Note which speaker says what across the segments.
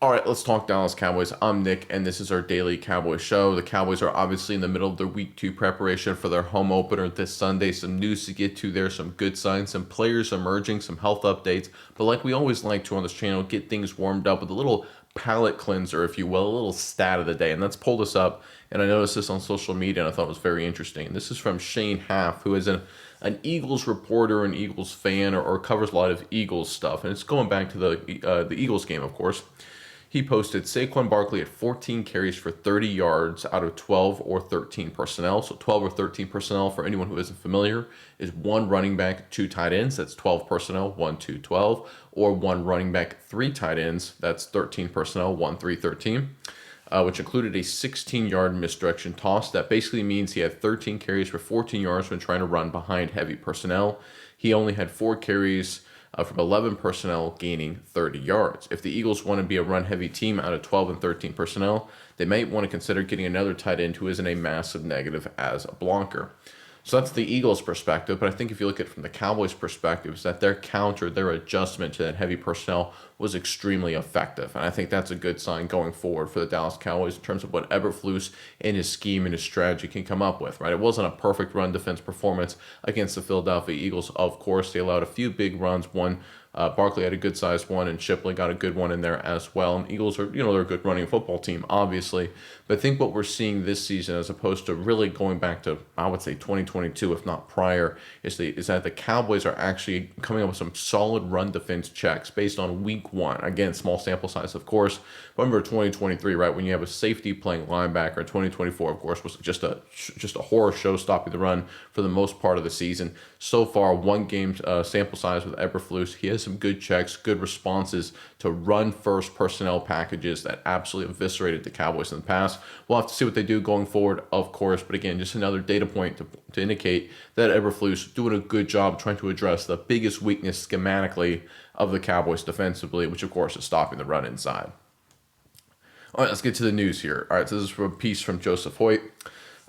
Speaker 1: All right, let's talk Dallas Cowboys. I'm Nick, and this is our daily Cowboys show. The Cowboys are obviously in the middle of their week 2 preparation for their home opener this Sunday. Some news to get to there, some good signs, some players emerging, some health updates. But like we always like to on this channel, get things warmed up with a little palate cleanser, if you will, a little stat of the day. And let's pull this up. And I noticed this on social media, and I thought it was very interesting. This is from Shane Half, who is an Eagles reporter, an Eagles fan, or covers a lot of Eagles stuff. And it's going back to the Eagles game, of course. He posted Saquon Barkley had 14 carries for 30 yards out of 12 or 13 personnel. So 12 or 13 personnel, for anyone who isn't familiar, is one running back, two tight ends. That's 12 personnel, 1, 2, 12. Or one running back, three tight ends. That's 13 personnel, 1, 3, 13. Which included a 16-yard misdirection toss. That basically means he had 13 carries for 14 yards when trying to run behind heavy personnel. He only had 4 carries from 11 personnel, gaining 30 yards. If the Eagles want to be a run-heavy team out of 12 and 13 personnel, they might want to consider getting another tight end who isn't a massive negative as a blocker. So that's the Eagles' perspective, but I think if you look at it from the Cowboys' perspective, is that their counter, their adjustment to that heavy personnel was extremely effective. And I think that's a good sign going forward for the Dallas Cowboys in terms of what Eberflus and his scheme and his strategy can come up with, right? It wasn't a perfect run defense performance against the Philadelphia Eagles. Of course, they allowed a few big runs. Barkley had a good sized one, and Shipley got a good one in there as well. And Eagles are, they're a good running football team, obviously. But I think what we're seeing this season, as opposed to really going back to, I would say, 2022, if not prior, is that the Cowboys are actually coming up with some solid run defense checks based on week 1. Again, small sample size, of course. Remember 2023, right, when you have a safety playing linebacker. 2024, of course, was just a horror show stopping the run for the most part of the season. So far, one game sample size with Eberflus. He has some good checks, good responses to run-first personnel packages that absolutely eviscerated the Cowboys in the past. We'll have to see what they do going forward, of course. But again, just another data point to indicate that Eberflus doing a good job trying to address the biggest weakness schematically of the Cowboys defensively, which of course is stopping the run inside. All right, let's get to the news here. All right, so this is from a piece from Joseph Hoyt.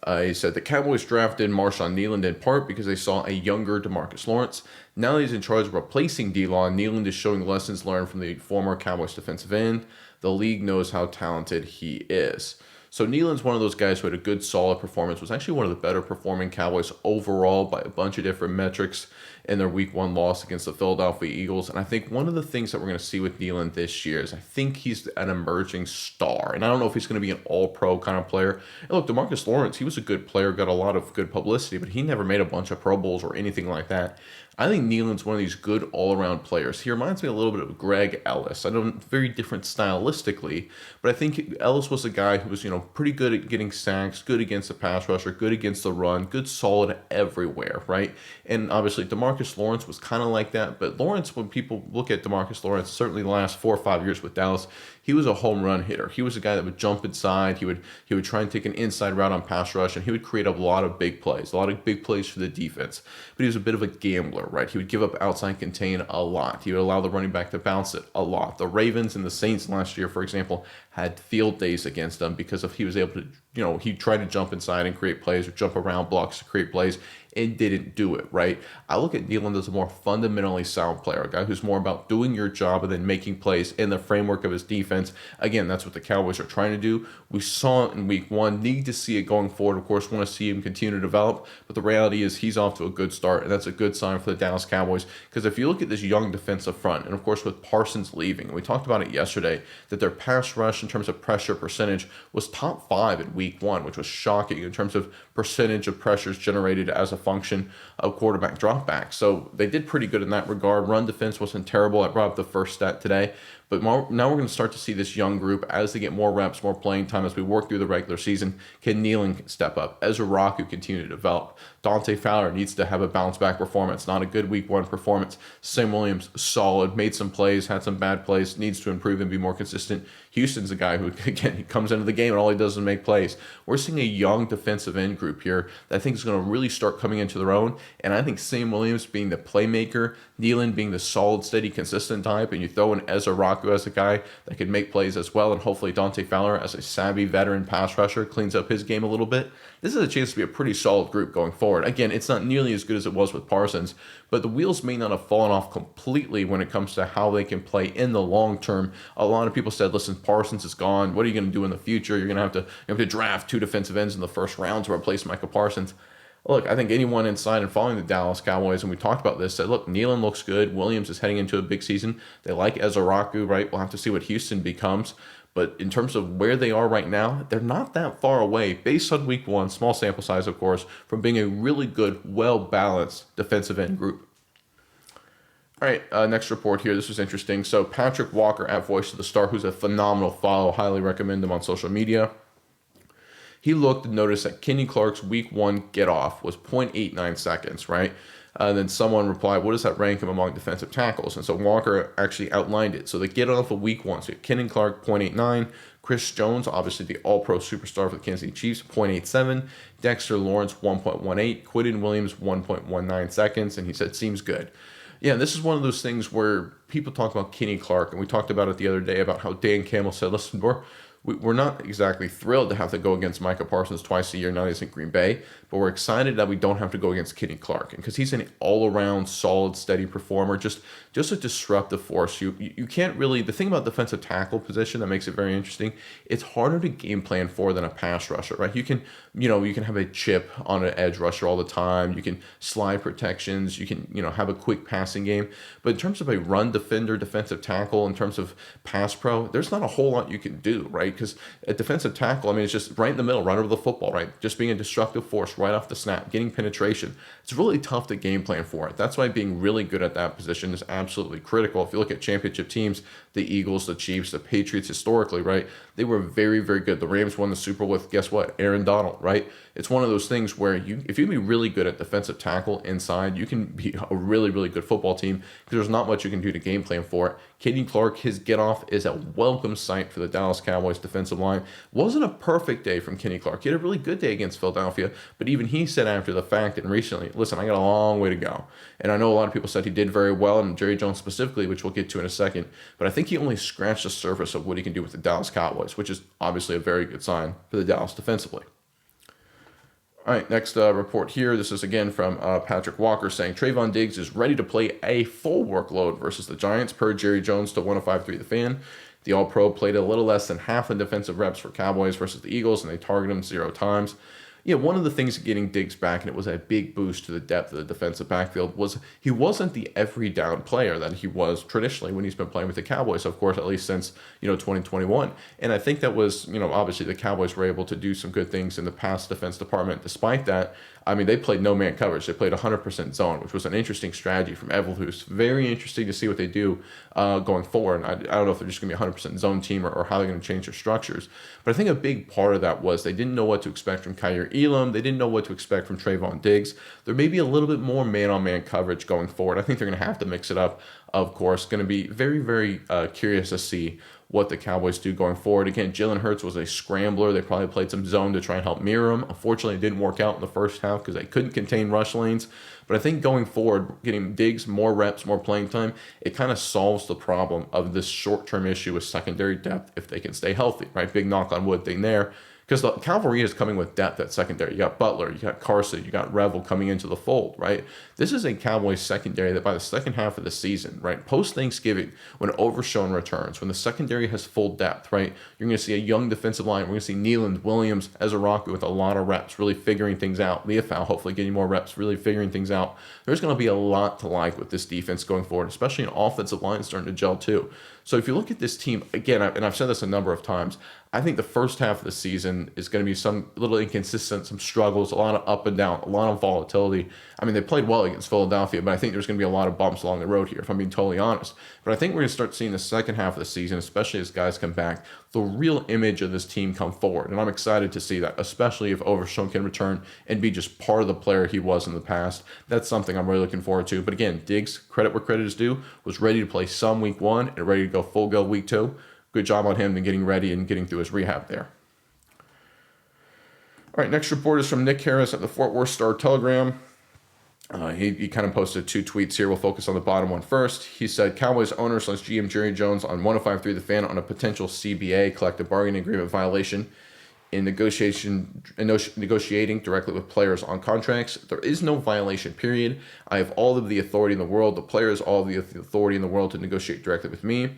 Speaker 1: He said the Cowboys drafted Marshawn Kneeland in part because they saw a younger DeMarcus Lawrence. Now that he's in charge of replacing D-Law, Kneeland is showing lessons learned from the former Cowboys defensive end. The league knows how talented he is. So Kneeland's one of those guys who had a good, solid performance, was actually one of the better performing Cowboys overall by a bunch of different metrics in their Week 1 loss against the Philadelphia Eagles. And I think one of the things that we're going to see with Kneeland this year is I think he's an emerging star. And I don't know if he's going to be an all-pro kind of player. And look, DeMarcus Lawrence, he was a good player, got a lot of good publicity, but he never made a bunch of Pro Bowls or anything like that. I think Kneeland's one of these good all-around players. He reminds me a little bit of Greg Ellis. I know very different stylistically, but I think Ellis was a guy who was, pretty good at getting sacks, good against the pass rusher, good against the run, good solid everywhere, right? And obviously DeMarcus Lawrence was kind of like that, but Lawrence, when people look at DeMarcus Lawrence, certainly the last 4 or 5 years with Dallas, he was a home run hitter. He was a guy that would jump inside. He would try and take an inside route on pass rush, and he would create a lot of big plays for the defense. But he was a bit of a gambler, right? He would give up outside contain a lot. He would allow the running back to bounce it a lot. The Ravens and the Saints last year, for example, had field days against them because he was able to, he tried to jump inside and create plays or jump around blocks to create plays and didn't do it, right? I look at Kneeland as a more fundamentally sound player, a guy who's more about doing your job and then making plays in the framework of his defense. Again, that's what the Cowboys are trying to do. We saw it in Week 1, need to see it going forward. Of course, want to see him continue to develop, but the reality is he's off to a good start, and that's a good sign for the Dallas Cowboys, because if you look at this young defensive front, and of course with Parsons leaving, and we talked about it yesterday, that their pass rush in terms of pressure percentage was top 5 in Week 1, which was shocking in terms of percentage of pressures generated as a function of quarterback dropback. So they did pretty good in that regard. Run defense wasn't terrible. I brought up the first stat today. But now we're going to start to see this young group, as they get more reps, more playing time, as we work through the regular season. Can Kneeland step up? Ezra Raku continue to develop. Dante Fowler needs to have a bounce-back performance, not a good Week 1 performance. Sam Williams, solid, made some plays, had some bad plays, needs to improve and be more consistent. Houston's a guy who, again, he comes into the game and all he does is make plays. We're seeing a young defensive end group here that I think is going to really start coming into their own. And I think Sam Williams being the playmaker, Kneeland being the solid, steady, consistent type, and you throw in Ezra Raku Ezaraku as a guy that can make plays as well, and hopefully Dante Fowler as a savvy veteran pass rusher cleans up his game a little bit. This is a chance to be a pretty solid group going forward. Again, it's not nearly as good as it was with Parsons, but the wheels may not have fallen off completely when it comes to how they can play in the long term. A lot of people said, listen, Parsons is gone. What are you going to do in the future? You're going to have to draft 2 defensive ends in the first round to replace Micah Parsons. Look, I think anyone inside and following the Dallas Cowboys, and we talked about this, said, look, Nealon looks good. Williams is heading into a big season. They like Ezaraku, right? We'll have to see what Houston becomes. But in terms of where they are right now, they're not that far away, based on week 1, small sample size, of course, from being a really good, well-balanced defensive end group. All right, next report here. This was interesting. So Patrick Walker at Voice of the Star, who's a phenomenal follow. Highly recommend him on social media. He looked and noticed that Kenny Clark's week 1 get off was 0.89 seconds, right? And then someone replied, what does that rank him among defensive tackles? And so Walker actually outlined it. So they get off of week 1. So Kenny Clark, 0.89. Chris Jones, obviously the all-pro superstar for the Kansas City Chiefs, 0.87. Dexter Lawrence, 1.18. Quinton Williams, 1.19 seconds. And he said, seems good. Yeah, this is one of those things where people talk about Kenny Clark, and we talked about it the other day about how Dan Campbell said, listen, we're not exactly thrilled to have to go against Micah Parsons twice a year, now he's in Green Bay, but we're excited that we don't have to go against Kenny Clark, because he's an all-around, solid, steady performer, just a disruptive force. You can't really, the thing about defensive tackle position that makes it very interesting, it's harder to game plan for than a pass rusher, right? You can have a chip on an edge rusher all the time, you can slide protections, you can, have a quick passing game, but in terms of a run defender, defensive tackle, in terms of pass pro, there's not a whole lot you can do, right? Because a defensive tackle, I mean, it's just right in the middle, run over the football, right? Just being a destructive force right off the snap, getting penetration. It's really tough to game plan for it. That's why being really good at that position is absolutely critical. If you look at championship teams, the Eagles, the Chiefs, the Patriots historically, right? They were very, very good. The Rams won the Super Bowl with, guess what? Aaron Donald, right? It's one of those things where if you can be really good at defensive tackle inside, you can be a really, really good football team, because there's not much you can do to game plan for it. Kenny Clark, his get off is a welcome sight for the Dallas Cowboys defensive line. Wasn't a perfect day from Kenny Clark. He had a really good day against Philadelphia, but even he said after the fact and recently, listen, I got a long way to go. And I know a lot of people said he did very well, and Jerry Jones specifically, which we'll get to in a second, but I think he only scratched the surface of what he can do with the Dallas Cowboys, which is obviously a very good sign for the Dallas defensively. All right, next report here. This is again from Patrick Walker saying Trayvon Diggs is ready to play a full workload versus the Giants, per Jerry Jones to 105.3 The Fan. The All-Pro played a little less than half the defensive reps for Cowboys versus the Eagles, and they targeted him 0 times. Yeah, one of the things getting Diggs back, and it was a big boost to the depth of the defensive backfield, was he wasn't the every down player that he was traditionally when he's been playing with the Cowboys, of course, at least since, 2021. And I think that was, obviously the Cowboys were able to do some good things in the pass defense department. Despite that, I mean, they played no man coverage. They played 100% zone, which was an interesting strategy from Eberflus. Very interesting to see what they do going forward. I don't know if they're just going to be a 100% zone team or how they're going to change their structures. But I think a big part of that was they didn't know what to expect from Kyer Elam. They didn't know what to expect from Trayvon Diggs. There may be a little bit more man-on-man coverage going forward. I think they're going to have to mix it up, of course. Going to be very, very curious to see what the Cowboys do going forward. Again, Jalen Hurts was a scrambler. They probably played some zone to try and help mirror him. Unfortunately, it didn't work out in the first half because they couldn't contain rush lanes. But I think going forward, getting Diggs more reps, more playing time, it kind of solves the problem of this short-term issue with secondary depth if they can stay healthy, right? Big knock on wood thing there. Because the cavalry is coming with depth at secondary. You got Butler, you got Carson, you got Revel coming into the fold, right? This is a Cowboys secondary that by the second half of the season, right, post-Thanksgiving, when Overshown returns, when the secondary has full depth, right, you're going to see a young defensive line. We're going to see Nealon, Williams, Ezaraku with a lot of reps, really figuring things out. Leofau hopefully getting more reps, really figuring things out. There's going to be a lot to like with this defense going forward, especially an offensive line starting to gel too. So if you look at this team, again, and I've said this a number of times, I think the first half of the season is going to be some little inconsistent, some struggles, a lot of up and down, a lot of volatility. I mean, they played well against Philadelphia, but I think there's going to be a lot of bumps along the road here, if I'm being totally honest. But I think we're going to start seeing the second half of the season, especially as guys come back, the real image of this team come forward. And I'm excited to see that, especially if Overshown can return and be just part of the player he was in the past. That's something I'm really looking forward to. But again, Diggs, credit where credit is due, was ready to play some week 1 and ready to go full go week 2. Good job on him and getting ready and getting through his rehab there. All right, next report is from Nick Harris at the Fort Worth Star-Telegram. He kind of posted 2 tweets here. We'll focus on the bottom one first. He said, Cowboys owner / GM Jerry Jones on 105.3 The Fan on a potential CBA, collective bargaining agreement violation in negotiating directly with players on contracts. There is no violation, period. I have all of the authority in the world. The player has all of the authority in the world to negotiate directly with me.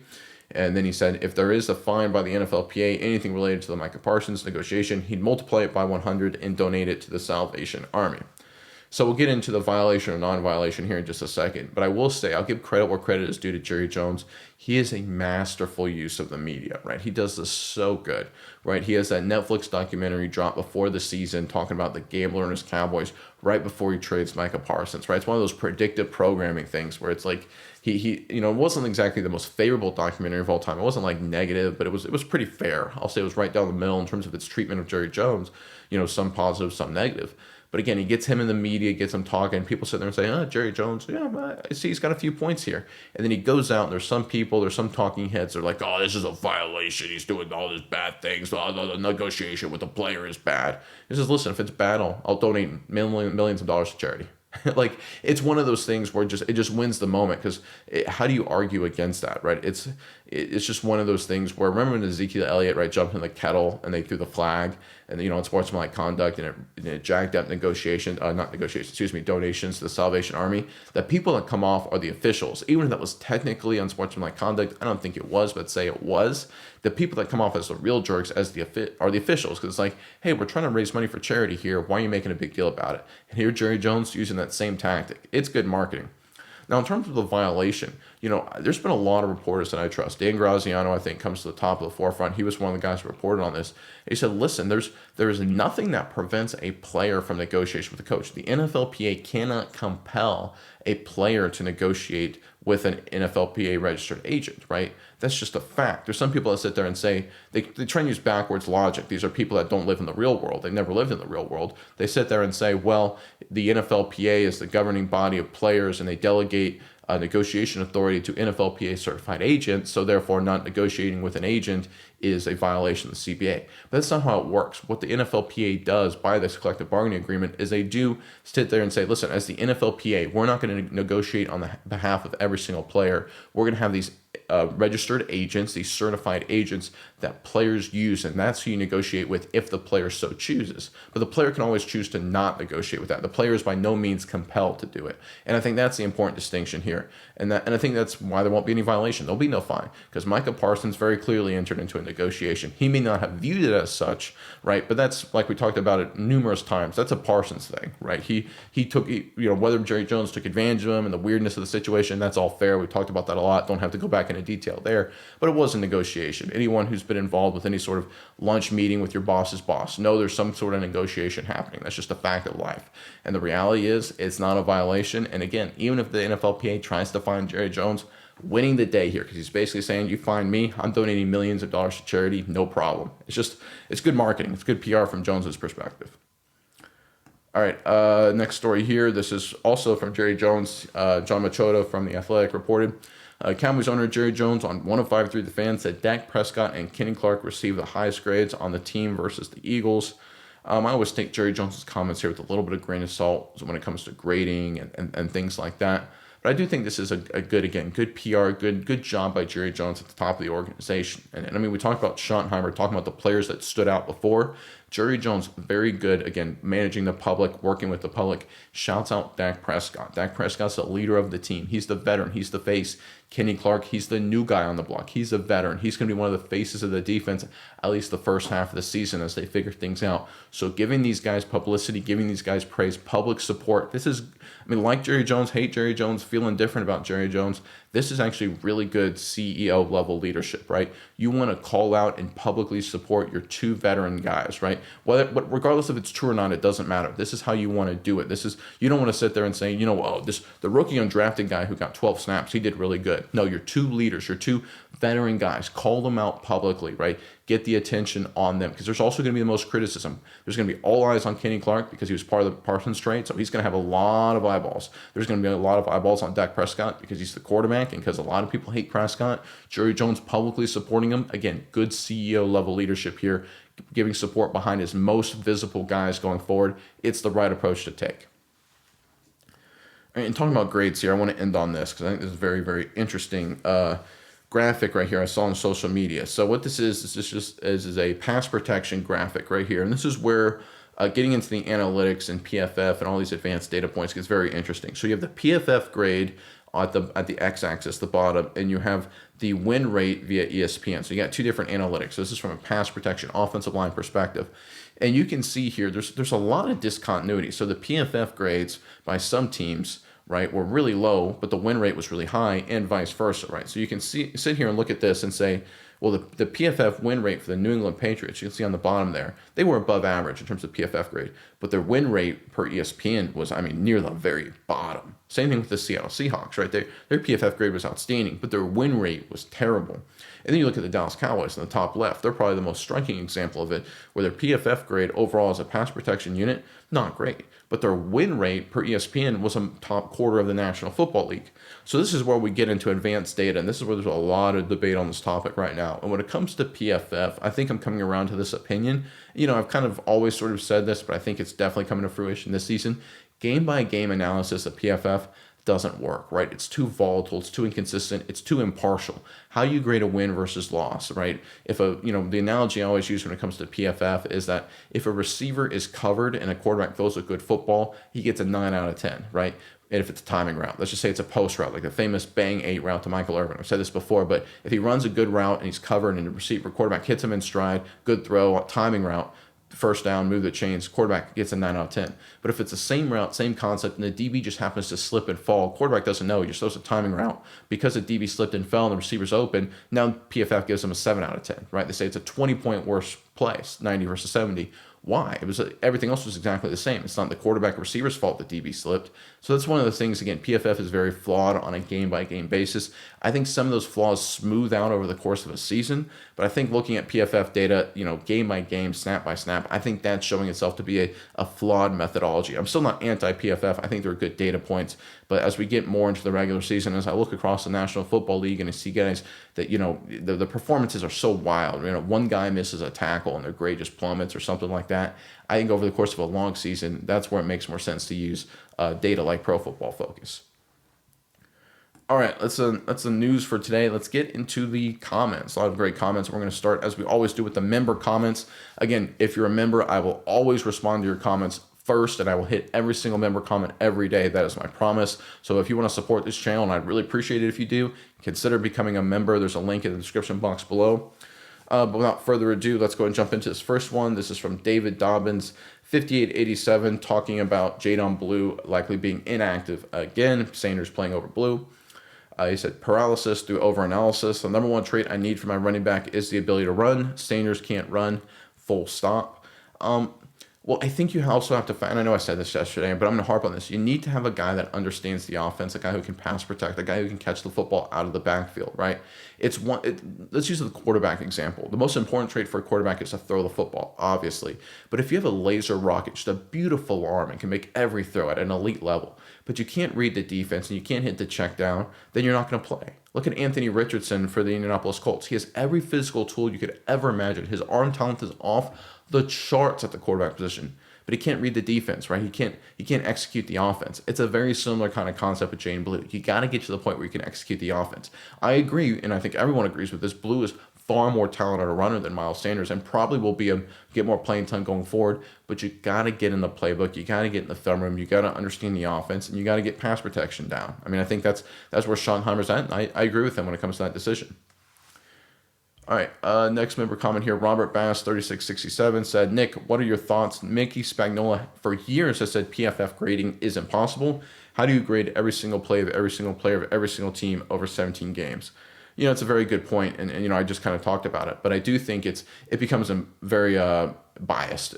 Speaker 1: And then he said, if there is a fine by the NFLPA, anything related to the Micah Parsons negotiation, he'd multiply it by 100 and donate it to the Salvation Army. So we'll get into the violation or non-violation here in just a second. But I will say, I'll give credit where credit is due to Jerry Jones. He is a masterful use of the media, right? He does this so good, right? He has that Netflix documentary dropped before the season talking about the gambler and his Cowboys right before he trades Micah Parsons, right? It's one of those predictive programming things where it's like he it wasn't exactly the most favorable documentary of all time. It wasn't like negative, but it was pretty fair. I'll say it was right down the middle in terms of its treatment of Jerry Jones, some positive, some negative. But again, he gets him in the media, gets him talking. People sit there and say, Jerry Jones, yeah, I see he's got a few points here. And then he goes out and there's some talking heads. They're like, oh, this is a violation. He's doing all these bad things. The negotiation with the player is bad. He says, listen, if it's bad, I'll donate millions of dollars to charity. Like, it's one of those things where it just wins the moment, because how do you argue against that, right? It's just one of those things where, remember when Ezekiel Elliott, right, jumped in the kettle and they threw the flag, and in sportsmanlike conduct, and it jacked up donations to the Salvation Army. The people that come off are the officials. Even if that was technically unsportsmanlike conduct, I don't think it was, but say it was. The people that come off as the real jerks are the officials, because it's like, hey, we're trying to raise money for charity here. Why are you making a big deal about it? And here Jerry Jones using that same tactic. It's good marketing. Now, in terms of the violation, there's been a lot of reporters that I trust. Dan Graziano, I think, comes to the top of the forefront. He was one of the guys who reported on this. He said, listen, there is nothing that prevents a player from negotiation with the coach. The NFLPA cannot compel a player to negotiate with an NFLPA registered agent, right? That's just a fact. There's some people that sit there and say, they try and use backwards logic. These are people that don't live in the real world. They've never lived in the real world. They sit there and say, well, the NFLPA is the governing body of players, and they delegate negotiation authority to NFLPA certified agents, so therefore not negotiating with an agent is a violation of the CBA. But that's not how it works. What the NFLPA does by this collective bargaining agreement is they do sit there and say, listen, as the NFLPA, we're not going to negotiate on the behalf of every single player. We're going to have these registered agents, these certified agents that players use, and that's who you negotiate with if the player so chooses. But the player can always choose to not negotiate with that. The player is by no means compelled to do it. And I think that's the important distinction here. And I think that's why there won't be any violation. There'll be no fine, because Micah Parsons very clearly entered into a negotiation. He may not have viewed it as such, right? But that's, like we talked about it numerous times, that's a Parsons thing, right? He took, whether Jerry Jones took advantage of him and the weirdness of the situation, that's all fair. We talked about that a lot. Don't have to go back into detail there. But it was a negotiation. Anyone who's been involved with any sort of lunch meeting with your boss's boss, know there's some sort of negotiation happening. That's just a fact of life. And the reality is, it's not a violation. And again, even if the NFLPA tries to fine Jerry Jones, winning the day here, because he's basically saying, you fine me, I'm donating millions of dollars to charity, no problem. It's good marketing. It's good PR from Jones's perspective. All right, next story here. This is also from Jerry Jones. John Machota from The Athletic reported, Cowboys owner Jerry Jones on 105.3 The Fan said Dak Prescott and Kenny Clark received the highest grades on the team versus the Eagles. I always take Jerry Jones' comments here with a little bit of grain of salt when it comes to grading and things like that. But I do think this is a good PR, good job by Jerry Jones at the top of the organization. And I mean, we talked about Schottenheimer, talking about the players that stood out before. Jerry Jones, very good, again, managing the public, working with the public. Shouts out Dak Prescott. Dak Prescott's the leader of the team. He's the veteran. He's the face. Kenny Clark, he's the new guy on the block. He's a veteran. He's going to be one of the faces of the defense, at least the first half of the season as they figure things out. So giving these guys publicity, giving these guys praise, public support. This is, like Jerry Jones, hate Jerry Jones, feeling different about Jerry Jones. This is actually really good CEO level leadership, right? You want to call out and publicly support your two veteran guys, right? Regardless if it's true or not, it doesn't matter. This is how you want to do it. You don't want to sit there and say, the rookie undrafted guy who got 12 snaps, he did really good. No, your two leaders, your two veteran guys, call them out publicly, right? Get the attention on them, because there's also going to be the most criticism. There's going to be all eyes on Kenny Clark because he was part of the Parsons trade, so he's going to have a lot of eyeballs. There's going to be a lot of eyeballs on Dak Prescott because he's the quarterback and because a lot of people hate Prescott. Jerry Jones publicly supporting him. Again, good CEO level leadership here, giving support behind his most visible guys going forward. It's the right approach to take. And talking about grades here, I want to end on this because I think this is very, very interesting graphic right here I saw on social media. So what this is is a pass protection graphic right here. And this is where getting into the analytics and PFF and all these advanced data points gets very interesting. So you have the PFF grade at the x-axis, the bottom, and you have the win rate via ESPN. So you got two different analytics. So this is from a pass protection offensive line perspective. And you can see here, there's a lot of discontinuity. So the PFF grades by some teams, right, were really low, but the win rate was really high, and vice versa, right? So you can sit here and look at this and say, well, the PFF win rate for the New England Patriots, you can see on the bottom there, they were above average in terms of PFF grade, but their win rate per ESPN was, near the very bottom. Same thing with the Seattle Seahawks, right? Their PFF grade was outstanding, but their win rate was terrible. And then you look at the Dallas Cowboys in the top left. They're probably the most striking example of it, where their PFF grade overall as a pass protection unit, not great. But their win rate per ESPN was a top quarter of the National Football League. So this is where we get into advanced data, and this is where there's a lot of debate on this topic right now. And when it comes to PFF, I think I'm coming around to this opinion. I've kind of always sort of said this, but I think it's definitely coming to fruition this season. Game-by-game analysis of PFF doesn't work, right? It's too volatile, it's too inconsistent, it's too impartial. How you grade a win versus loss, right? If the analogy I always use when it comes to PFF is that if a receiver is covered and a quarterback throws a good football, he gets a 9 out of 10, right? And if it's a timing route, let's just say it's a post route, like the famous bang 8 route to Michael Irvin. I've said this before, but if he runs a good route and he's covered and the receiver quarterback hits him in stride, good throw, timing route, first down, move the chains, quarterback gets a 9 out of 10. But if it's the same route, same concept, and the DB just happens to slip and fall, quarterback doesn't know, you're supposed to timing route. Because the DB slipped and fell and the receiver's open, now PFF gives him a 7 out of 10, right? They say it's a 20-point worse place, 90 versus 70. Why? Everything else was exactly the same. It's not the quarterback receiver's fault that DB slipped. So that's one of the things, again, PFF is very flawed on a game-by-game basis. I think some of those flaws smooth out over the course of a season, but I think looking at PFF data, game-by-game, snap-by-snap, I think that's showing itself to be a flawed methodology. I'm still not anti-PFF. I think they're good data points, but as we get more into the regular season, as I look across the National Football League and I see guys that, the performances are so wild. One guy misses a tackle and their grade just plummets or something like that. I think over the course of a long season, that's where it makes more sense to use data like Pro Football Focus. All right, that's the news for today. Let's get into the comments. A lot of great comments. We're going to start, as we always do, with the member comments. Again, if you're a member, I will always respond to your comments first, and I will hit every single member comment every day. That is my promise. So if you want to support this channel, and I'd really appreciate it if you do, consider becoming a member. There's a link in the description box below. But without further ado, let's go and jump into this first one. This is from David Dobbins, 5887, talking about Jadon Blue likely being inactive again. Sanders playing over Blue. He said, paralysis through overanalysis. The number one trait I need for my running back is the ability to run. Sanders can't run, full stop. Well, I think you also have to find, and I know I said this yesterday, but I'm going to harp on this. You need to have a guy that understands the offense, a guy who can pass protect, a guy who can catch the football out of the backfield, right? Let's use the quarterback example. The most important trait for a quarterback is to throw the football, obviously. But if you have a laser rocket, just a beautiful arm and can make every throw at an elite level, but you can't read the defense and you can't hit the check down, then you're not going to play. Look at Anthony Richardson for the Indianapolis Colts. He has every physical tool you could ever imagine. His arm talent is off the charts at the quarterback position, but he can't read the defense, right? He can't execute the offense. It's a very similar kind of concept with Jadon Blue. You got to get to the point where you can execute the offense. I agree, and I think everyone agrees with this. Blue is far more talented a runner than Miles Sanders, and probably will get more playing time going forward. But you got to get in the playbook. You got to get in the film room. You got to understand the offense, and you got to get pass protection down. I think that's where Schottenheimer's at. And I agree with him when it comes to that decision. All right, next member comment here, Robert Bass, 3667, said, Nick, what are your thoughts? Mickey Spagnola for years has said PFF grading is impossible. How do you grade every single play of every single player of every single team over 17 games? It's a very good point, and I just kind of talked about it, but I do think it becomes a very biased.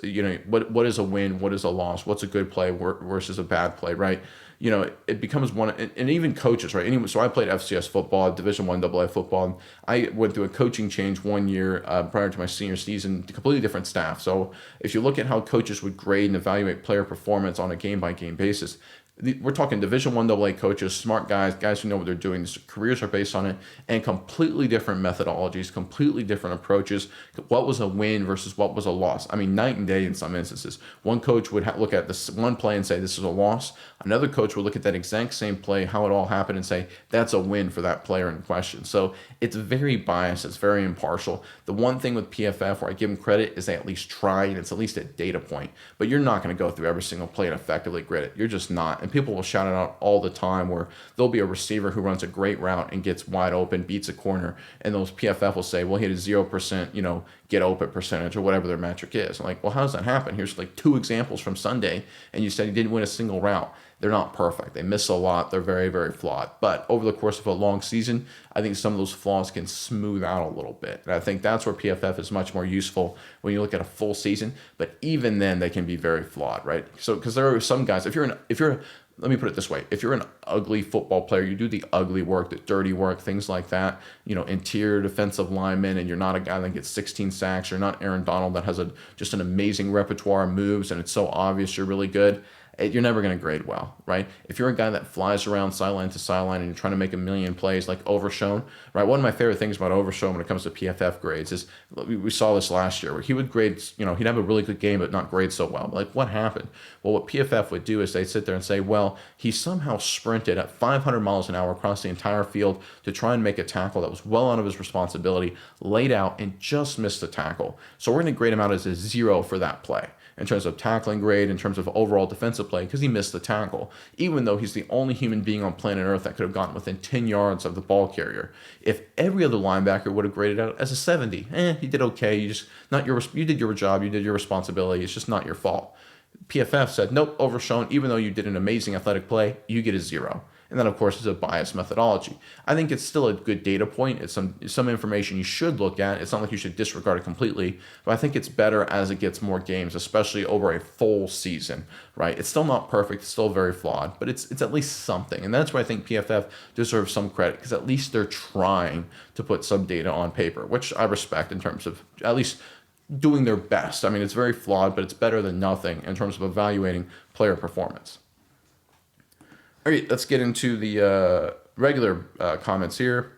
Speaker 1: What is a win? What is a loss? What's a good play versus a bad play, right? It becomes one, and even coaches, right? Anyway, so I played FCS football, Division I AA football, and I went through a coaching change 1 year prior to my senior season, completely different staff. So if you look at how coaches would grade and evaluate player performance on a game-by-game basis, we're talking Division I AA coaches, smart guys who know what they're doing. Their careers are based on it, and completely different methodologies, completely different approaches. What was a win versus what was a loss? I mean, night and day in some instances. One coach would look at this one play and say, this is a loss. Another coach would look at that exact same play, how it all happened, and say, that's a win for that player in question. So it's very biased. It's very impartial. The one thing with PFF where I give them credit is they at least try, and it's at least a data point. But you're not going to go through every single play and effectively grid it. You're just not. And people will shout it out all the time where there'll be a receiver who runs a great route and gets wide open, beats a corner, and those PFF will say, well, he had a 0%, get open percentage or whatever their metric is. I'm like, well, how does that happen? Here's like 2 examples from Sunday, and you said he didn't win a single route. They're not perfect. They miss a lot. They're very, very flawed. But over the course of a long season, I think some of those flaws can smooth out a little bit. And I think that's where PFF is much more useful when you look at a full season. But even then, they can be very flawed, right? So because there are some guys, let me put it this way. If you're an ugly football player, you do the ugly work, the dirty work, things like that, interior defensive lineman, and you're not a guy that gets 16 sacks. You're not Aaron Donald that has just an amazing repertoire of moves, and it's so obvious you're really good. You're never going to grade well, right? If you're a guy that flies around sideline to sideline and you're trying to make a million plays like Overshown, right? One of my favorite things about Overshown when it comes to PFF grades is we saw this last year where he would grade, he'd have a really good game but not grade so well. Like, what happened? Well, what PFF would do is they'd sit there and say, well, he somehow sprinted at 500 miles an hour across the entire field to try and make a tackle that was well out of his responsibility, laid out, and just missed the tackle. So we're going to grade him out as a 0 for that play in terms of tackling grade, in terms of overall defensive play, because he missed the tackle, even though he's the only human being on planet Earth that could have gotten within 10 yards of the ball carrier. If every other linebacker would have graded out as a 70, he did okay. You did your job, you did your responsibility. It's just not your fault. PFF said, nope, Overshown, even though you did an amazing athletic play, you get a 0. And then, of course, it's a biased methodology. I think it's still a good data point. It's some information you should look at. It's not like you should disregard it completely, but I think it's better as it gets more games, especially over a full season, right? It's still not perfect. It's still very flawed, but it's at least something. And that's why I think PFF deserves some credit, because at least they're trying to put some data on paper, which I respect in terms of at least doing their best. I mean, it's very flawed, but it's better than nothing in terms of evaluating player performance. All right, let's get into the regular comments here.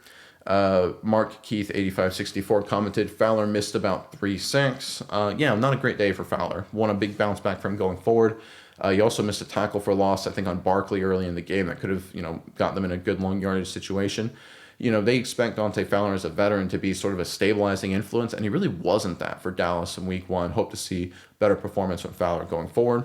Speaker 1: Mark Keith 8564 commented, Fowler missed about 3 sacks. Not a great day for Fowler. Want a big bounce back from going forward. He also missed a tackle for loss, I think, on Barkley early in the game that could have, got them in a good long yardage situation. They expect Dante Fowler as a veteran to be sort of a stabilizing influence, and he really wasn't that for Dallas in week 1. Hope to see better performance from Fowler going forward.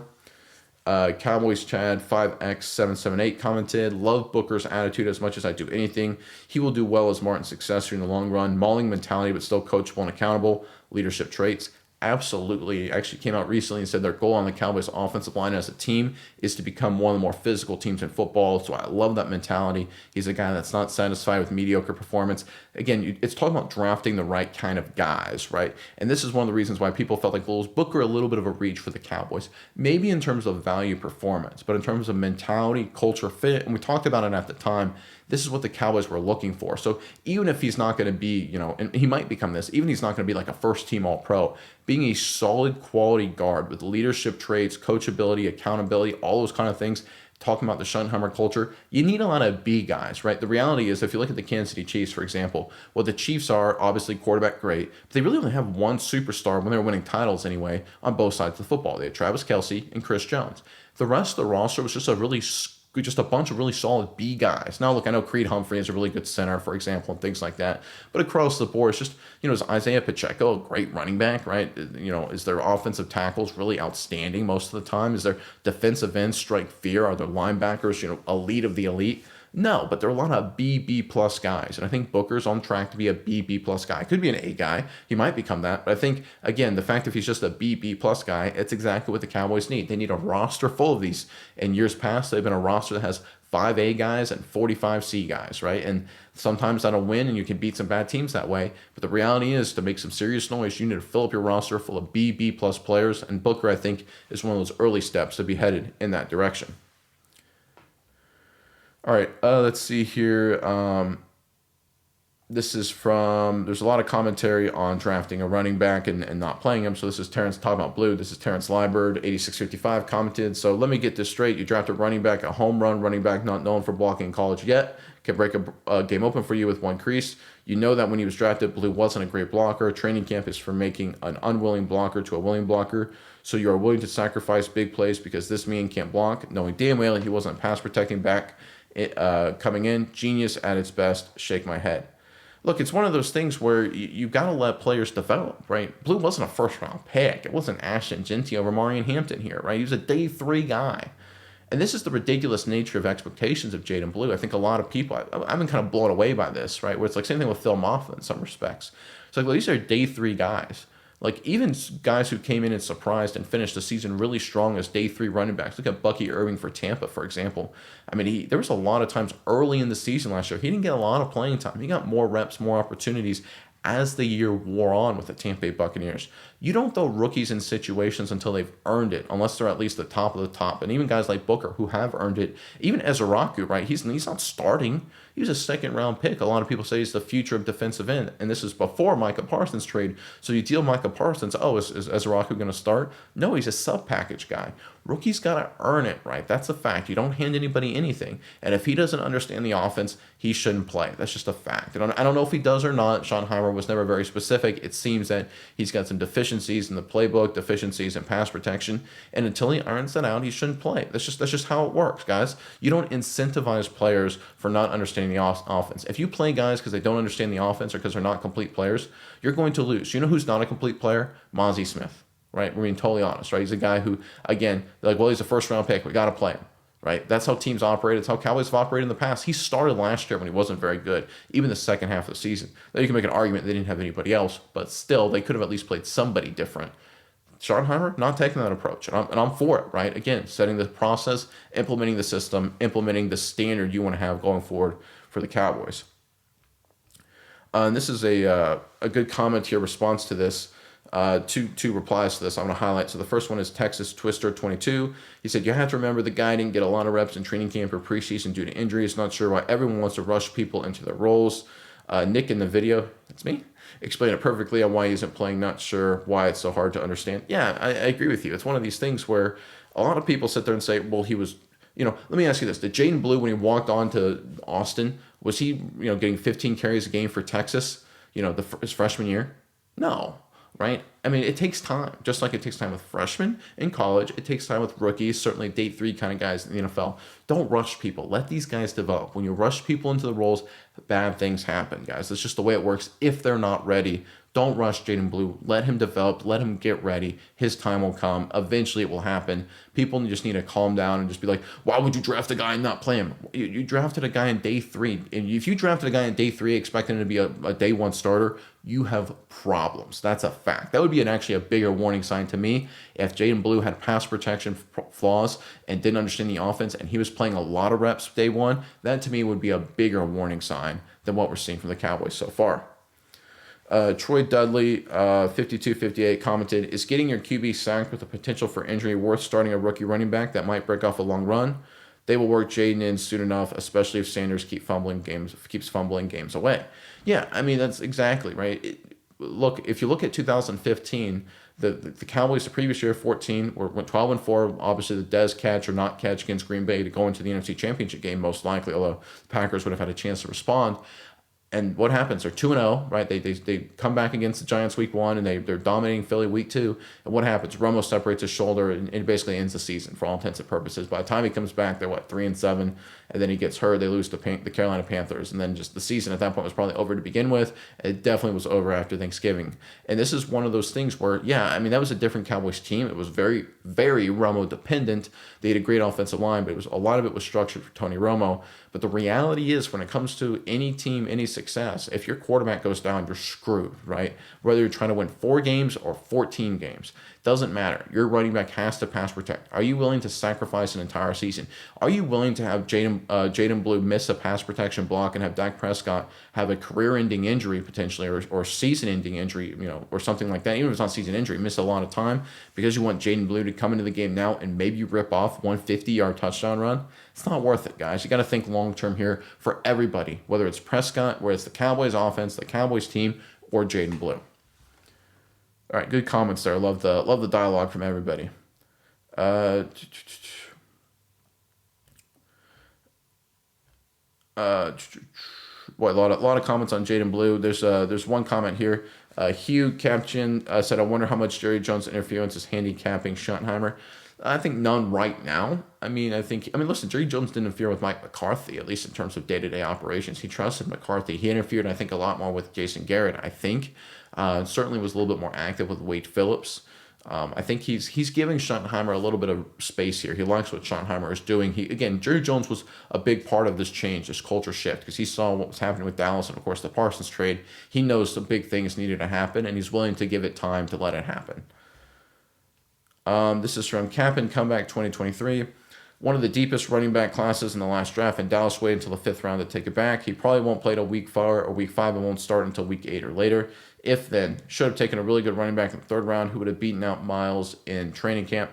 Speaker 1: Cowboys Chad 5x778 commented, love Booker's attitude as much as I do anything. He will do well as Martin's successor in the long run. Mauling mentality, but still coachable and accountable. Leadership traits. Absolutely. Actually came out recently and said their goal on the Cowboys offensive line as a team is to become one of the more physical teams in football. So I love that mentality. He's a guy that's not satisfied with mediocre performance. Again, it's talking about drafting the right kind of guys, right? And this is one of the reasons why people felt like, well, was Booker a little bit of a reach for the Cowboys? Maybe in terms of value performance, but in terms of mentality, culture, fit, and we talked about it at the time, this is what the Cowboys were looking for. So even if he's not going to be, and he might become this, even if he's not going to be like a first-team All-Pro, being a solid quality guard with leadership traits, coachability, accountability, all those kind of things, talking about the Schottenheimer culture, you need a lot of B guys, right? The reality is, if you look at the Kansas City Chiefs, for example, well, the Chiefs are obviously quarterback great, but they really only have one superstar when they're winning titles anyway on both sides of the football. They had Travis Kelce and Chris Jones. The rest of the roster was just a bunch of really solid B guys. Now, look, I know Creed Humphrey is a really good center, for example, and things like that. But across the board, it's just, is Isaiah Pacheco a great running back, right? Is their offensive tackles really outstanding most of the time? Is their defensive ends strike fear? Are their linebackers, elite of the elite? No, but there are a lot of B plus guys, and I think Booker's on track to be a B plus guy. Could be an A guy. He might become that, but I think, again, the fact that he's just a B plus guy, it's exactly what the Cowboys need. They need a roster full of these. In years past, they've been a roster that has 5 A guys and 45 C guys, right? And sometimes that'll win, and you can beat some bad teams that way. But the reality is, to make some serious noise, you need to fill up your roster full of B plus players, and Booker, I think, is one of those early steps to be headed in that direction. All right, let's see here. This is from, there's a lot of commentary on drafting a running back and not playing him. So this is Terrence talking about Blue. This is Terrence Liebert, 8655 commented. So let me get this straight. You drafted running back, a home run running back not known for blocking in college yet. Can break a game open for you with one crease. You know that when he was drafted, Blue wasn't a great blocker. Training camp is for making an unwilling blocker to a willing blocker. So you are willing to sacrifice big plays because this man can't block, knowing damn well he wasn't a pass protecting back coming in. Genius at its best. Shake my head. Look, it's one of those things where you've got to let players develop, right? Blue wasn't a first-round pick. It wasn't Ashton Genty over Marion Hampton here, right? He was a day 3 guy. And this is the ridiculous nature of expectations of Jaden Blue. I think a lot of people, I've been kind of blown away by this, right? Where it's like same thing with Phil Moffitt in some respects. It's like, well, these are day 3 guys. Like, even guys who came in and surprised and finished the season really strong as day 3 running backs. Look at Bucky Irving for Tampa, for example. I mean, there was a lot of times early in the season last year, he didn't get a lot of playing time. He got more reps, more opportunities as the year wore on with the Tampa Bay Buccaneers. You don't throw rookies in situations until they've earned it, unless they're at least the top of the top. And even guys like Booker who have earned it, even Ezraku, right? He's not starting. He was a second-round pick. A lot of people say he's the future of defensive end, and this is before Micah Parsons trade. So you deal Micah Parsons, is Ezraku going to start? No, he's a sub-package guy. Rookies got to earn it, right? That's a fact. You don't hand anybody anything. And if he doesn't understand the offense, he shouldn't play. That's just a fact. I don't know if he does or not. Schottenheimer was never very specific. It seems that he's got some deficiencies in the playbook, deficiencies in pass protection, and until he irons that out, he shouldn't play. That's just how it works, guys. You don't incentivize players for not understanding the offense. If you play guys because they don't understand the offense or because they're not complete players, you're going to lose. You know who's not a complete player? Mozzie Smith, right? We're being totally honest, right? He's a guy who, again, they're like, well, he's a first-round pick. We got to play him. Right? That's how teams operate. It's how Cowboys have operated in the past. He started last year when he wasn't very good, even the second half of the season. Now you can make an argument they didn't have anybody else, but still, they could have at least played somebody different. Schottenheimer, not taking that approach, and I'm for it, right? Again, setting the process, implementing the system, implementing the standard you want to have going forward for the Cowboys. And this is a good comment here, response to this. Two replies to this I'm going to highlight. So the first one is Texas Twister 22. He said, you have to remember the guy didn't get a lot of reps in training camp or preseason due to injuries. Not sure why everyone wants to rush people into their roles. Nick in the video, that's me, explained it perfectly on why he isn't playing. Not sure why it's so hard to understand. Yeah, I agree with you. It's one of these things where a lot of people sit there and say, well, he was, let me ask you this. Did Jaden Blue, when he walked on to Austin, was he, getting 15 carries a game for Texas, his freshman year? No. Right? I mean, it takes time. Just like it takes time with freshmen in college, it takes time with rookies, certainly day 3 kind of guys in the NFL. Don't rush people. Let these guys develop. When you rush people into the roles, bad things happen, guys. That's just the way it works if they're not ready. Don't rush Jaden Blue. Let him develop. Let him get ready. His time will come. Eventually it will happen. People just need to calm down and just be like, why would you draft a guy and not play him? You drafted a guy in day 3. And if you drafted a guy in day 3 expecting him to be a day 1 starter, you have problems. That's a fact. That would be actually a bigger warning sign to me if Jaden Blue had pass protection flaws and didn't understand the offense and he was playing a lot of reps day 1. That to me would be a bigger warning sign than what we're seeing from the Cowboys so far. Troy Dudley, 5258, commented, is getting your QB sacked with the potential for injury worth starting a rookie running back that might break off a long run? They will work Jaden in soon enough, especially if Sanders keeps fumbling games away. Yeah, I mean, that's exactly right. Look, if you look at 2015, the Cowboys the previous year, 14, went 12-4. Obviously, the Dez catch or not catch against Green Bay to go into the NFC Championship game, most likely, although the Packers would have had a chance to respond. And what happens? They're 2-0, right? They come back against the Giants week 1, and they're dominating Philly week 2. And what happens? Romo separates his shoulder, and it basically ends the season for all intents and purposes. By the time he comes back, they're 3-7, and then he gets hurt. They lose to the Carolina Panthers, and then just the season at that point was probably over to begin with. It definitely was over after Thanksgiving. And this is one of those things where, yeah, I mean, that was a different Cowboys team. It was very, very Romo dependent. They had a great offensive line, but a lot of it was structured for Tony Romo. But the reality is, when it comes to any team, any success, if your quarterback goes down, you're screwed, right? Whether you're trying to win 4 games or 14 games, doesn't matter. Your running back has to pass protect. Are you willing to sacrifice an entire season? Are you willing to have Jaden Blue miss a pass protection block and have Dak Prescott have a career-ending injury potentially, or season-ending injury, or something like that? Even if it's not season injury, miss a lot of time because you want Jaden Blue to come into the game now and maybe rip off 150-yard touchdown run? It's not worth it, guys. You got to think long long term here for everybody, whether it's Prescott, whether it's the Cowboys offense, the Cowboys team, or Jaden Blue. All right, good comments there. Love the dialogue from everybody. Boy, a lot of comments on Jaden Blue. There's one comment here. Hugh Caption said, "I wonder how much Jerry Jones' interference is handicapping Schottenheimer." I think none right now. Listen, Jerry Jones didn't interfere with Mike McCarthy, at least in terms of day-to-day operations. He trusted McCarthy. He interfered, I think, a lot more with Jason Garrett, I think. Certainly was a little bit more active with Wade Phillips. I think he's giving Schottenheimer a little bit of space here. He likes what Schottenheimer is doing. Jerry Jones was a big part of this change, this culture shift, because he saw what was happening with Dallas and, of course, the Parsons trade. He knows some big things needed to happen, and he's willing to give it time to let it happen. This is from Cap'n Comeback 2023. One of the deepest running back classes in the last draft, and Dallas waited until the 5th round to take it back. He probably won't play till week 4 or week 5 and won't start until week 8 or later. If then, should have taken a really good running back in the 3rd round who would have beaten out Miles in training camp.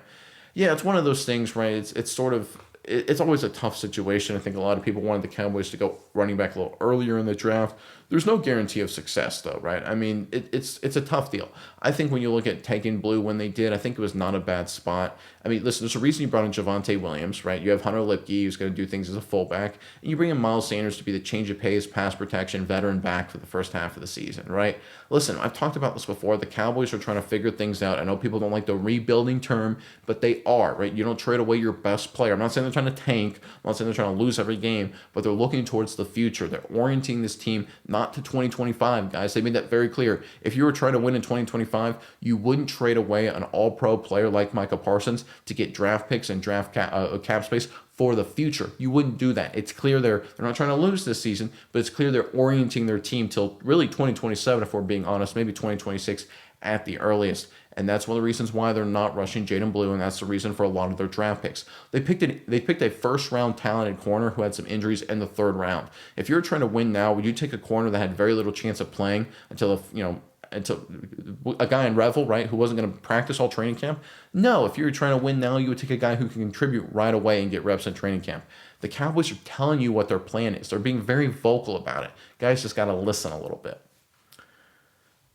Speaker 1: Yeah, it's one of those things, right? It's always a tough situation. I think a lot of people wanted the Cowboys to go running back a little earlier in the draft. There's no guarantee of success, though, right? It's a tough deal. I think when you look at taking Blue when they did, I think it was not a bad spot. Listen, there's a reason you brought in Javonte Williams, right? You have Hunter Lipke, who's going to do things as a fullback, and you bring in Miles Sanders to be the change of pace, pass protection, veteran back for the first half of the season, right? Listen, I've talked about this before. The Cowboys are trying to figure things out. I know people don't like the rebuilding term, but they are, right? You don't trade away your best player. I'm not saying they're trying to tank. I'm not saying they're trying to lose every game, but they're looking towards the future. They're orienting this team not to 2025, guys. They made that very clear. If you were trying to win in 2025, you wouldn't trade away an all-pro player like Micah Parsons to get draft picks and draft cap space for the future. You wouldn't do that. It's clear they're not trying to lose this season, but it's clear they're orienting their team till really 2027, if we're being honest, maybe 2026 at the earliest. And that's one of the reasons why they're not rushing Jaden Blue, and that's the reason for a lot of their draft picks. They picked a first-round talented corner who had some injuries in the 3rd round. If you're trying to win now, would you take a corner that had very little chance of playing until a guy in Revel, right, who wasn't going to practice all training camp? No, if you're trying to win now, you would take a guy who can contribute right away and get reps in training camp. The Cowboys are telling you what their plan is. They're being very vocal about it. Guys just got to listen a little bit.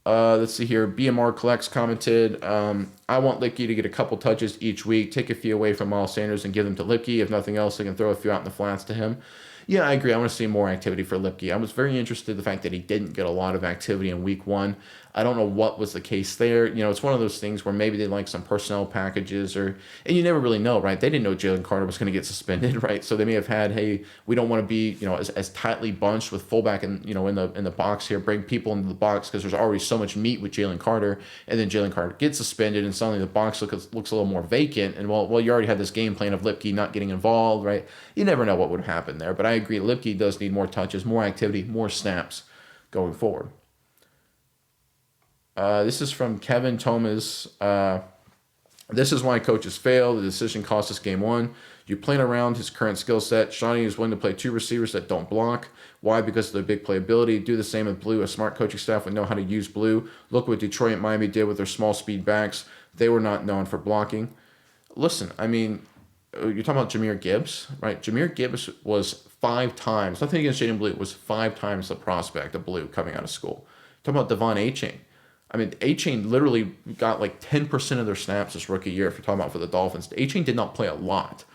Speaker 1: Let's see here. BMR Collects commented, I want Lipke to get a couple touches each week, take a few away from Miles Sanders and give them to Lipke. If nothing else, they can throw a few out in the flats to him. Yeah, I agree. I want to see more activity for Lipke. I was very interested in the fact that he didn't get a lot of activity in week 1. I don't know what was the case there. It's one of those things where maybe they like some personnel packages and you never really know, right? They didn't know Jalen Carter was going to get suspended, right? So they may have had, hey, we don't want to be, as tightly bunched with fullback in the box here, bring people into the box because there's already so much meat with Jalen Carter, and then Jalen Carter gets suspended and suddenly the box looks a little more vacant, and well, you already had this game plan of Lipke not getting involved, right? You never know what would happen there, but I agree, Lipke does need more touches, more activity, more snaps going forward. This is from Kevin Thomas. This is why coaches fail. The decision cost us game 1. You plan around his current skill set. Shawnee is willing to play 2 receivers that don't block. Why? Because of their big playability. Do the same with Blue. A smart coaching staff would know how to use Blue. Look what Detroit and Miami did with their small speed backs. They were not known for blocking. Listen, you're talking about Jahmyr Gibbs, right? Jahmyr Gibbs was 5 times, nothing against Jaden Blue, was 5 times the prospect of Blue coming out of school. Talking about Devon Achane. Achane literally got like 10% of their snaps this rookie year, if you're talking about for the Dolphins. Achane did not play a lot,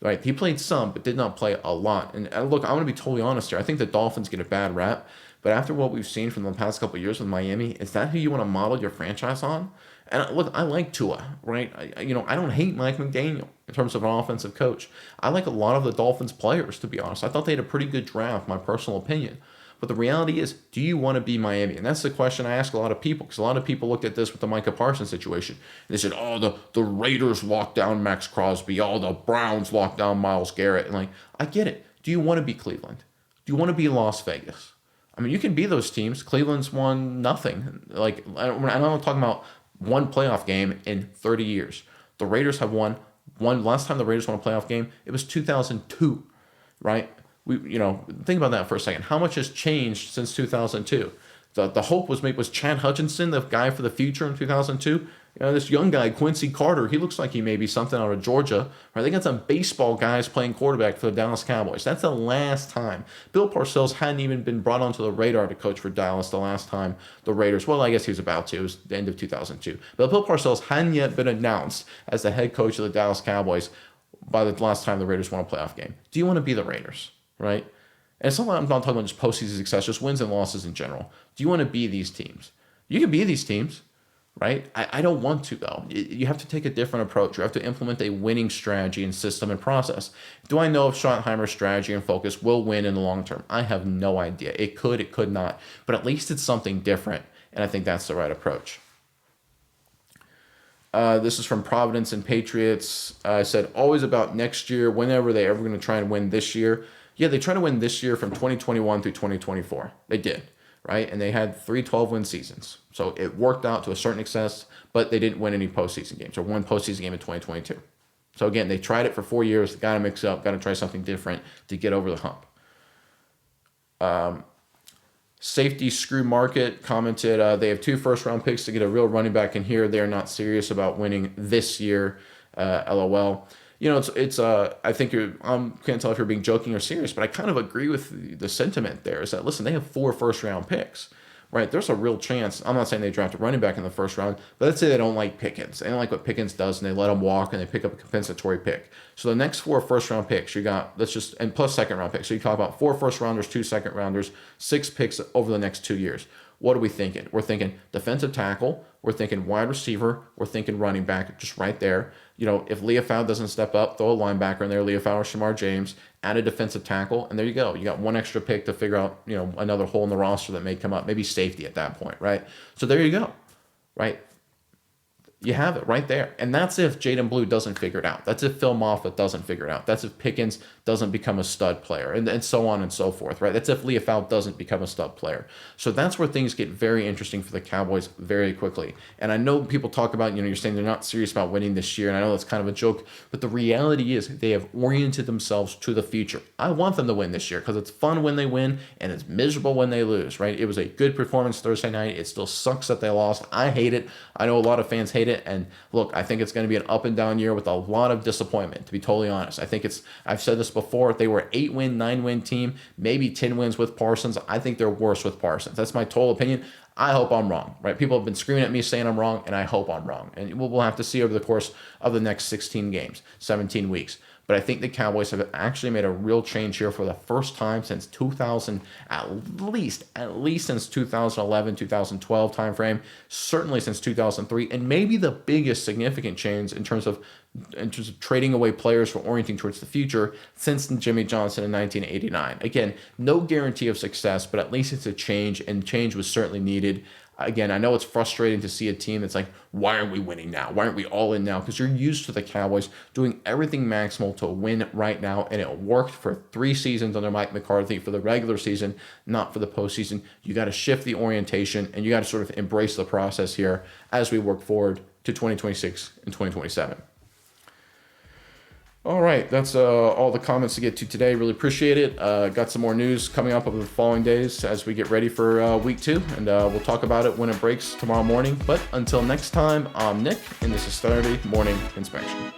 Speaker 1: right? He played some, but did not play a lot. And look, I want to be totally honest here. I think the Dolphins get a bad rap, but after what we've seen from the past couple of years with Miami, is that who you want to model your franchise on? And look, I like Tua, right? I don't hate Mike McDaniel in terms of an offensive coach. I like a lot of the Dolphins players, to be honest. I thought they had a pretty good draft, my personal opinion. But the reality is, do you want to be Miami? And that's the question I ask a lot of people, because a lot of people looked at this with the Micah Parsons situation. And they said, the Raiders locked down Max Crosby. The Browns locked down Myles Garrett. And I get it. Do you want to be Cleveland? Do you want to be Las Vegas? You can be those teams. Cleveland's won nothing. I'm not talking about one playoff game in 30 years. The Raiders have won one. Last time the Raiders won a playoff game, it was 2002, right? Think about that for a second. How much has changed since 2002? The hope was Chad Hutchinson, the guy for the future in 2002. This young guy, Quincy Carter, he looks like he may be something out of Georgia. Right? They got some baseball guys playing quarterback for the Dallas Cowboys. That's the last time. Bill Parcells hadn't even been brought onto the radar to coach for Dallas the last time the Raiders, well, I guess he was about to. It was the end of 2002. But Bill Parcells hadn't yet been announced as the head coach of the Dallas Cowboys by the last time the Raiders won a playoff game. Do you want to be the Raiders, right? And it's not, I'm not talking about just postseason success, just wins and losses in general. Do you want to be these teams? You can be these teams. Right? I don't want to, though. You have to take a different approach. You have to implement a winning strategy and system and process. Do I know if Schottenheimer's strategy and focus will win in the long term? I have no idea. It could not. But at least it's something different, and I think that's the right approach. This is from Providence and Patriots. I said, always about next year. Whenever they ever going to try and win this year? Yeah, they try to win this year from 2021 through 2024. They did. Right? And they had 3 12-win seasons. So it worked out to a certain extent, but they didn't win any postseason games or one postseason game in 2022. So again, they tried it for 4 years, got to mix up, got to try something different to get over the hump. Safety Screw Market commented, they have 2 first-round picks to get a real running back in here. They are not serious about winning this year. LOL. It's I think can't tell if you're being joking or serious, but I kind of agree with the sentiment there is that, listen, they have 4 first-round picks, right? There's a real chance. I'm not saying they draft a running back in the first round, but let's say they don't like Pickens. They don't like what Pickens does, and they let him walk, and they pick up a compensatory pick. So the next 4 first-round picks, you got, and plus second-round picks. So you talk about 4 first-rounders, 2 second-rounders, 6 picks over the next 2 years. What are we thinking? We're thinking defensive tackle. We're thinking wide receiver. We're thinking running back, just right there. If Leofau doesn't step up, throw a linebacker in there, Leofau or Shamar James, add a defensive tackle, and there you go. You got 1 extra pick to figure out, another hole in the roster that may come up, maybe safety at that point, right? So there you go, right? You have it right there. And that's if Jaden Blue doesn't figure it out. That's if Phil Moffitt doesn't figure it out. That's if Pickens doesn't become a stud player, and so on and so forth, right? That's if Leofau doesn't become a stud player. So that's where things get very interesting for the Cowboys very quickly. And I know people talk about, you're saying they're not serious about winning this year, and I know that's kind of a joke, but the reality is they have oriented themselves to the future. I want them to win this year because it's fun when they win, and it's miserable when they lose, right? It was a good performance Thursday night. It still sucks that they lost. I hate it. I know a lot of fans hate it. And look, I think it's going to be an up and down year with a lot of disappointment, to be totally honest. I think I've said this before, if they were an 8-win, 9-win team, maybe 10 wins with Parsons, I think they're worse with Parsons. That's my total opinion. I hope I'm wrong, right? People have been screaming at me saying I'm wrong, and I hope I'm wrong. And we'll have to see over the course of the next 16 games, 17 weeks. But I think the Cowboys have actually made a real change here for the first time since 2000, at least since 2011, 2012 timeframe, certainly since 2003, and maybe the biggest significant change in terms of trading away players for orienting towards the future since Jimmy Johnson in 1989. Again, no guarantee of success, but at least it's a change, and change was certainly needed. Again, I know it's frustrating to see a team that's like, why aren't we winning now? Why aren't we all in now? Because you're used to the Cowboys doing everything maximal to win right now, and it worked for 3 seasons under Mike McCarthy for the regular season, not for the postseason. You got to shift the orientation, and you got to sort of embrace the process here as we work forward to 2026 and 2027. All right, that's all the comments to get to today. Really appreciate it. Got some more news coming up over the following days as we get ready for week 2, and we'll talk about it when it breaks tomorrow morning. But until next time, I'm Nick, and this is Saturday Morning Inspection.